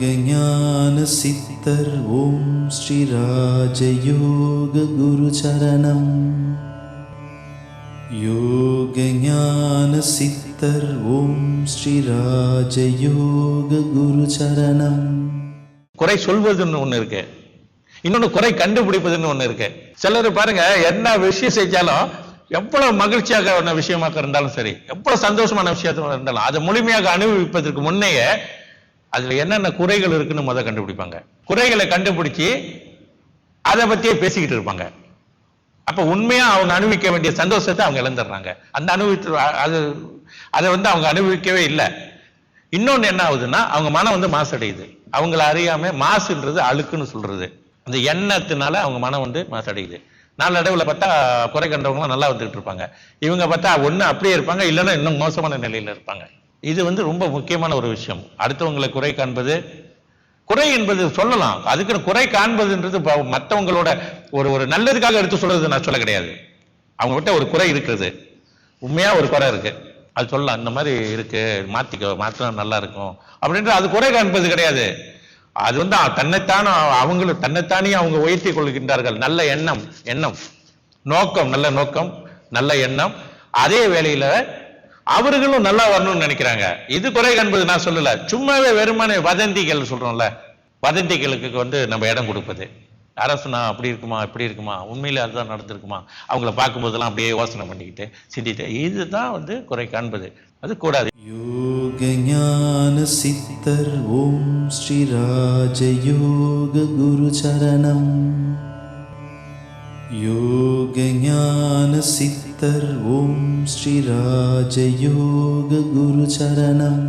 ஞான சித்தர் ஓம் ஸ்ரீ ராஜயோக குரு சரணம். யோக ஞான சித்தர் ஓம் ஸ்ரீ ராஜயோக குரு சரணம். குறை சொல்வதுன்னு ஒண்ணு இருக்கு, இன்னொன்னு குறை கண்டுபிடிப்பதுன்னு ஒண்ணு இருக்கு. சிலர் பாருங்க, என்ன விஷயம் செஞ்சாலும் எவ்வளவு மகிழ்ச்சியாக விஷயமாக இருந்தாலும் சரி, எவ்வளவு சந்தோஷமான விஷயத்துல இருந்தாலும் அதை முழுமையாக அனுபவிப்பதற்கு முன்னையே அதுல என்னென்ன குறைகள் இருக்குன்னு கண்டுபிடிப்பாங்க. குறைகளை கண்டுபிடிச்சு அதை பத்தியே பேசிக்கிட்டு இருப்பாங்க. அப்ப உண்மையா அவங்க அனுபவிக்க வேண்டிய சந்தோஷத்தை அவங்க இழந்துடுறாங்க. அந்த அதை அவங்க அனுபவிக்கவே இல்லை. இன்னொன்னு என்ன ஆகுதுன்னா, அவங்க மனம் மாசடையுது. அவங்கள அறியாம, மாசுன்றது அழுக்குன்னு சொல்றது, அந்த எண்ணத்தினால அவங்க மனம் மாசடையுது. நாளடைவில் பார்த்தா குறை கண்டவங்களாம் நல்லா வந்துகிட்டு இருப்பாங்க. இவங்க பார்த்தா ஒண்ணு அப்படியே இருப்பாங்க, இல்லைன்னா இன்னும் மோசமான நிலையில இருப்பாங்க. இது ரொம்ப முக்கியமான ஒரு விஷயம். அடுத்தவங்களை குறை காண்பது, குறை என்பது சொல்லலாம், அதுக்கு குறை காண்பதுன்றது மற்றவங்களோட ஒரு நல்லதுக்காக எடுத்து சொல்றது நான் சொல்ல கிடையாது. அவங்க கிட்ட ஒரு குறை இருக்கிறது, உண்மையா ஒரு குறை இருக்கு, அது சொல்லலாம், இந்த மாதிரி இருக்கு, மாத்தினா நல்லா இருக்கும் அப்படின்ற அது குறை காண்பது கிடையாது. அது தன்னைத்தானே அவங்களும் தன்னைத்தானே அவங்க உயர்த்தி கொள்கின்றார்கள். நல்ல எண்ணம் நோக்கம், நல்ல நோக்கம், நல்ல எண்ணம். அதே வேளையில அவர்களும் நல்லா வரணும்னு நினைக்கிறாங்க. இது குறை காண்பது நான் சொல்லல. சும்மாவே வெறுமனே வதந்திகள் சொல்றோம்ல, வதந்திகளுக்கு நம்ம இடம் கொடுப்பது. அரசுனா அப்படி இருக்குமா, இப்படி இருக்குமா, உண்மையிலே அதுதான் நடந்திருக்குமா, அவங்கள பார்க்கும்போதெல்லாம் அப்படியே யோசனை பண்ணிக்கிட்டு சிந்திட்டு, இதுதான் குறை காண்பது. அது கூடாது. யோக ஞான சித்தர் ஓம் ஸ்ரீ ராஜயோக குரு சரணம். யோக ஞான சித்தர் ஓம் ஸ்ரீ ராஜயோக குரு சரணம்.